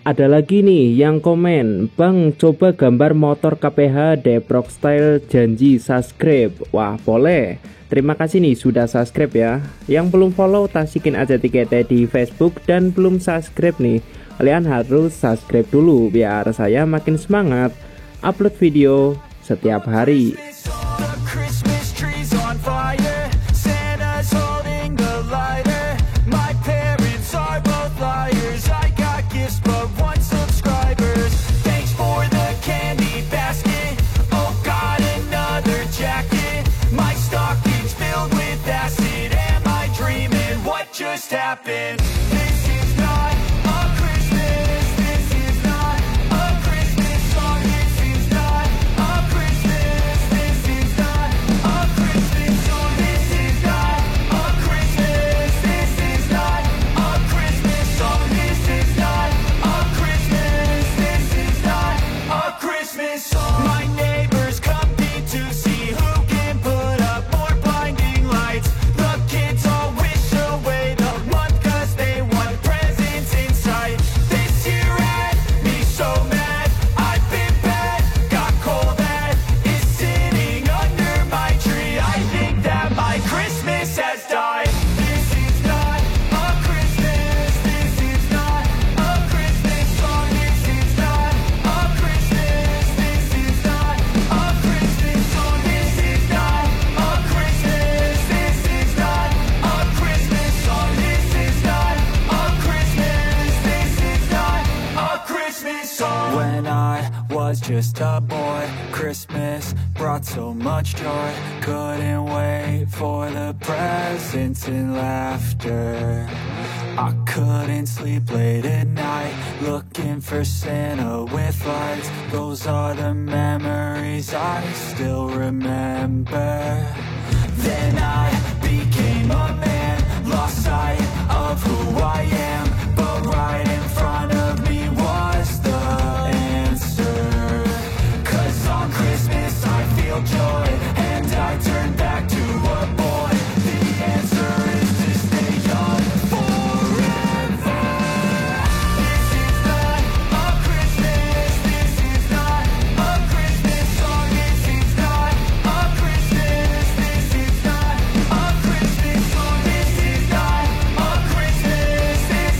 Ada lagi nih yang komen, Bang coba gambar motor KPH Deprok Style janji subscribe. Wah boleh, terima kasih nih sudah subscribe ya. Yang belum follow tasikin aja tiketnya di Facebook. Dan belum subscribe nih, kalian harus subscribe dulu biar saya makin semangat upload video setiap hari. Just happened. This is not a Christmas. This is not a Christmas song. This is not a Christmas. This is not a Christmas song. This is not a Christmas. This is not a Christmas song. This is not a Christmas. This is not a Christmas song. My neighbors compete to see who can put up more blinding lights. The kids all wish away the month 'cause they want presents in sight. This year had me so mad. I've been bad, got coal that is sitting under my tree. I think that my Christmas has died. This is not a Christmas. This is not a Christmas song. This is not a Christmas. This is not a Christmas song. This is not a Christmas. This is not a Christmas song. This is not a Christmas. This is not a Christmas song. When I was just a boy, Christmas brought so much joy. Couldn't wait for the presents and laughter. I couldn't sleep late at night, looking for Santa with lights. Those are the memories I still remember. Then I became a man, lost sight of who I am. But right in front of me was the answer. 'Cause on Christmas I feel joy, and I turn back to a boy. The answer is to stay young forever. This is not a Christmas. This is not a Christmas song. This is not a Christmas. This is not a Christmas song. This is not a Christmas. This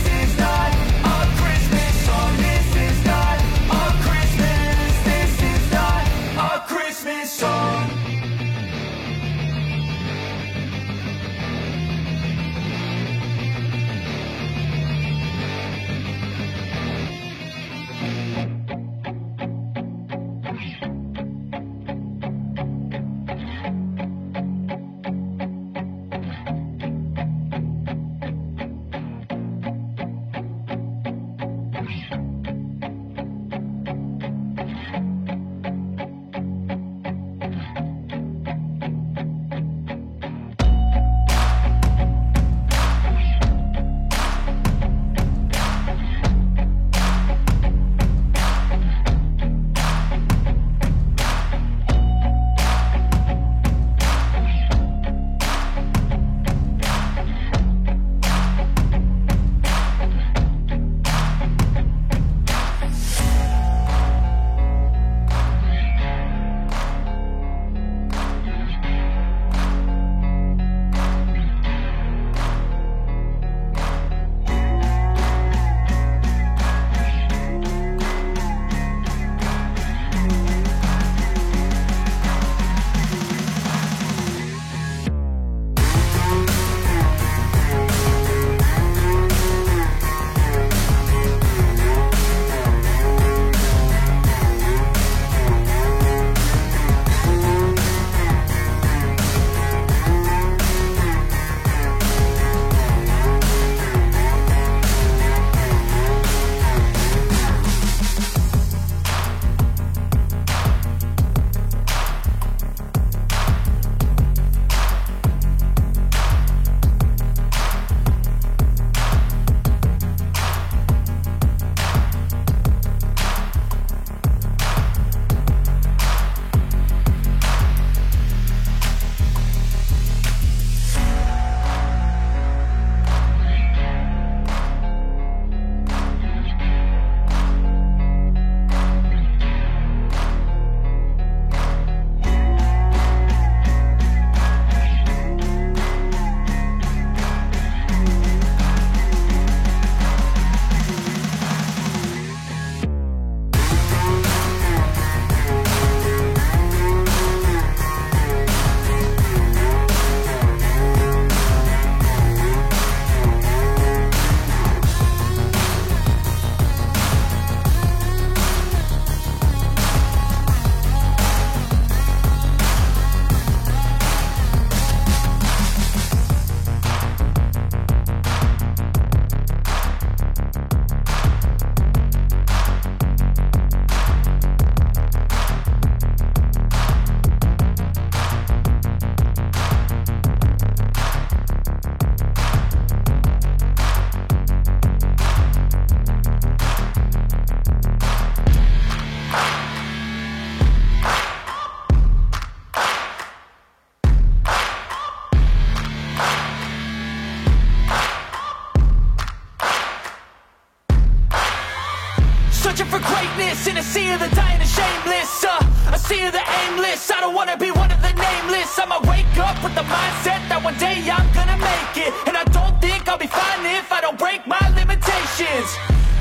searching for greatness in a sea of the dying and shameless, a sea of the aimless. I don't wanna be one of the nameless. I'ma wake up with the mindset that one day I'm gonna make it, and I don't think I'll be fine if I don't break my limitations.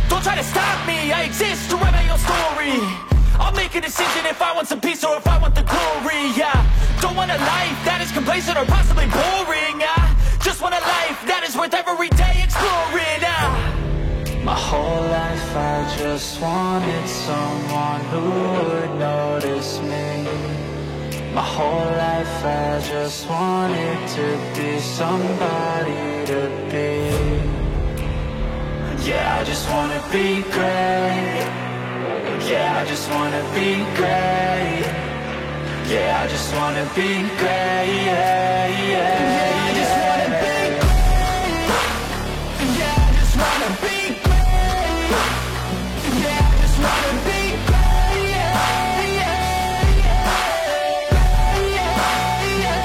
Don't try to stop me, I exist to write my own story. I'll make a decision if I want some peace or if I want the glory. Yeah, don't want a life that is complacent or possibly boring. I just want a life that is worth every day exploring. My whole life I just wanted someone who would notice me. My whole life I just wanted to be somebody to be. Yeah, I just wanna be great. Yeah, I just wanna be great. Yeah, I just wanna be great. Yeah, yeah, I just wanna be great. Yeah, I just wanna be great. Yeah, I just wanna be great. Yeah, yeah, yeah, yeah, yeah.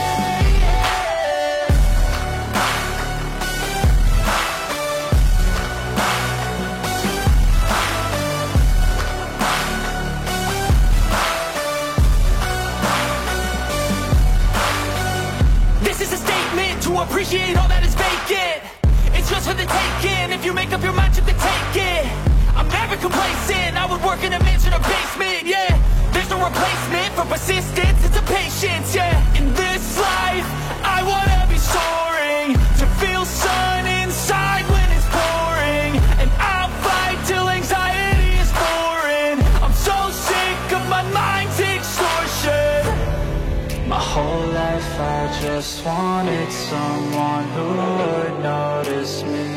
This is a statement to appreciate all that is vacant. It's just for the taking. If you make up your mind to take it. I'm never complacent. I would work in a mansion or basement. Yeah, there's no replacement for persistence. It's a patience. Yeah, in this life I wanna be soaring, to feel sun inside when it's pouring, and I'll fight till anxiety is foreign. I'm so sick of my mind's extortion. My whole life I just wanted someone who would notice me.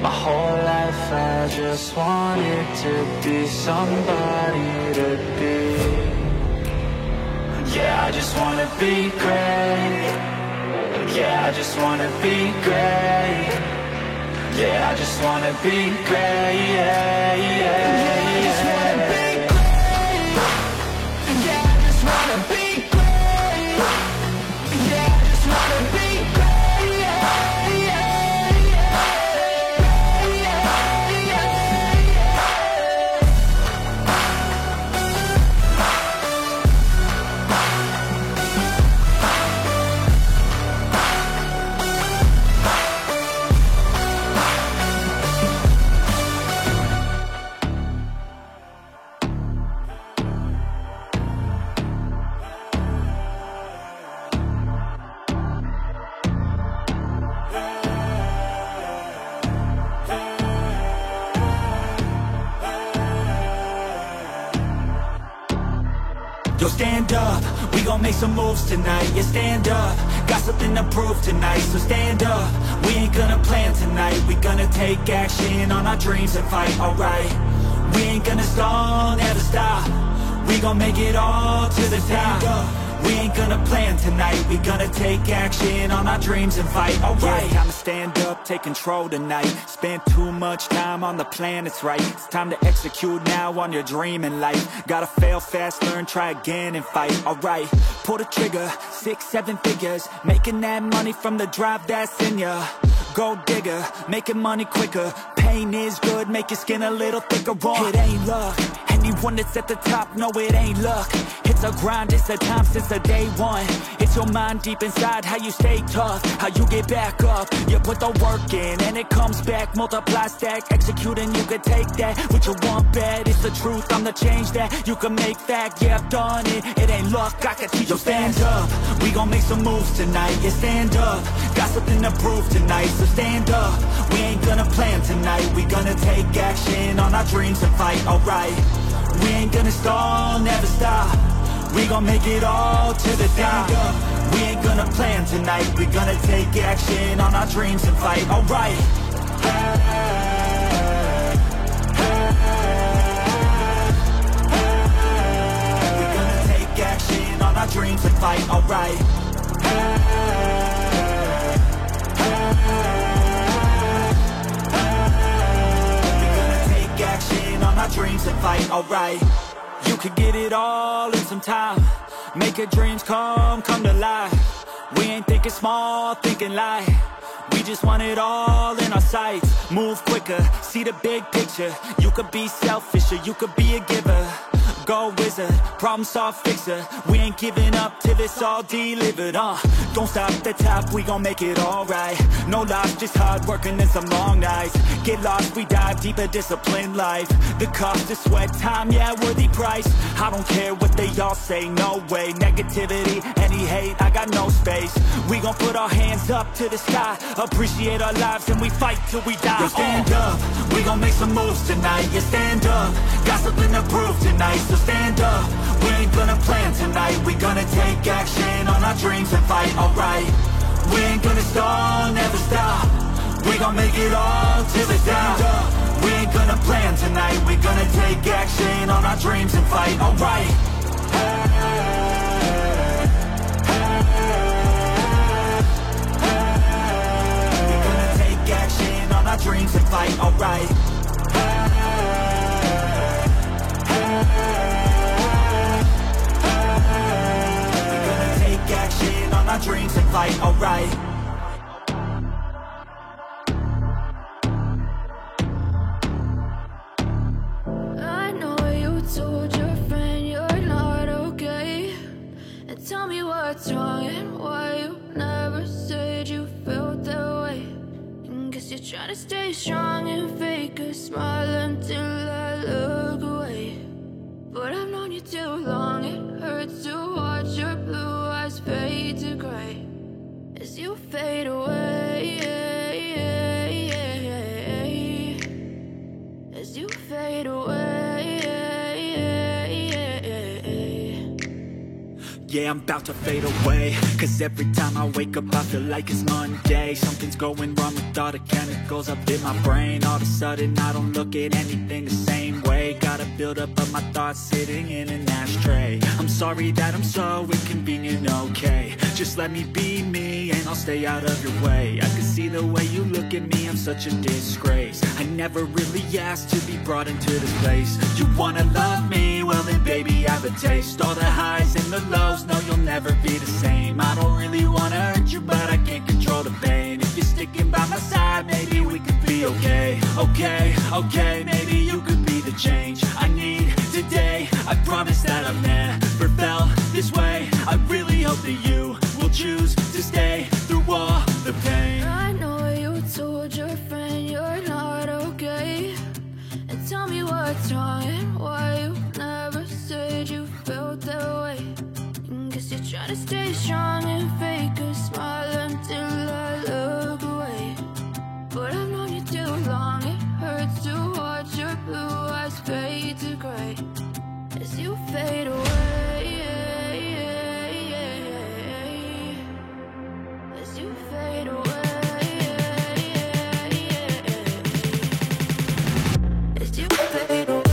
My whole life I just wanted to be somebody to be. Yeah, I just wanna be great. Yeah, I just wanna be great. Yeah, I just wanna be great. Yeah, yeah, yeah. I just wanna be great. Yeah, I just wanna be great. Yeah, I just wanna be great. Yeah, yeah, yeah, yeah, yeah. Yo, stand up, we gon' make some moves tonight. Yeah, stand up, got something to prove tonight. So stand up, we ain't gonna plan tonight. We gonna take action on our dreams and fight, alright. We ain't gonna stall, never stop. We gon' make it all to the top. We ain't gonna plan tonight. We gonna take action on our dreams and fight, alright. Time to stand up, take control tonight. Spend too much time on the plan, it's right. It's time to execute now on your dream in life. Gotta fail fast, learn, try again and fight, alright. Pull the trigger, 6, 7 figures. Making that money from the drive that's in ya. Gold digger, making money quicker. Pain is good, make your skin a little thicker. It ain't luck, anyone that's at the top, no it ain't luck. It's a grind, it's a time since the day one. It's your mind deep inside, how you stay tough, how you get back up. You put the work in and it comes back. Multiply, stack, execute and you can take that. What you want bad, it's the truth, I'm the change that you can make fact. Yeah, I've done it, it ain't luck, I can teach you. Stand up, we gon' make some moves tonight. Yeah, stand up, got something to prove tonight. So stand up, we ain't gonna plan tonight. We gonna take action on our dreams and fight, alright. We ain't gonna stall, never stop. We gon' make it all to the top. We ain't gonna plan tonight. We gonna take action on our dreams and fight, alright. We gonna take action on our dreams and fight, alright. We gonna take action on our dreams and fight, alright. You could get it all in some time. Make your dreams come to life. We ain't thinking small, thinking light. We just want it all in our sights. Move quicker, see the big picture. You could be selfish or you could be a giver. Go wizard, problem solve fixer. We ain't giving up till it's all delivered. Don't stop at the top, we gon' make it alright. No lies, just hard working and some long nights. Get lost, we dive deeper, disciplined life. The cost of sweat, time, yeah, worthy price. I don't care what they all say, no way. Negativity, any hate, I got no space. We gon' put our hands up to the sky. Appreciate our lives and we fight till we die. Yo, stand up, we gon' make some moves tonight. Yeah, stand up, got something to prove tonight. So stand up, we ain't gonna plan tonight. We gonna take action on our dreams and fight, alright. We ain't gonna stall, never stop. We gon' make it all till it's out. We ain't gonna plan tonight. We gonna take action on our dreams and fight, alright. We gonna take action on our dreams and fight, alright. Action on our dreams and fight, alright. I know you told your friend you're not okay, and tell me what's wrong and why you never said you felt that way. And guess you're trying to stay strong and fake a smile until I look away. But I've known you too long, it hurts to watch your blue eyes fade to gray as you fade away, as you fade away. Yeah, I'm about to fade away, cause every time I wake up I feel like it's Monday. Something's going wrong with all the chemicals up in my brain. All of a sudden I don't look at anything the same way. Gotta build up of my thoughts sitting in an ashtray. I'm sorry that I'm so inconvenient, okay. Just let me be me and I'll stay out of your way. I can see the way you look at me, I'm such a disgrace. I never really asked to be brought into this place. You wanna love me? Well then baby I have a taste. All the highs and the lows, no you'll never be the same. I don't really wanna hurt you but I can't control the pain. If you're sticking by my side maybe we could be okay. Okay, maybe you could be the change I need today. I promise that I've never felt this way. I really hope that you will choose to stay through all the pain. I know you told your friend you're not okay, and tell me what's wrong and why you never said you felt that way. And guess you're trying to stay strong and fake a smile until I look away. But I've known you too long, it hurts to watch your blue eyes fade to gray as you fade away, as you fade away, as you fade away.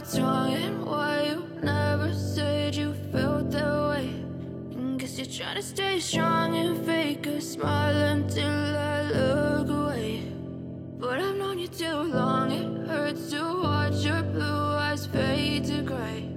what's wrong and why you never said you felt that way. Guess you're trying to stay strong and fake a smile until I look away. But I've known you too long, it hurts to watch your blue eyes fade to gray.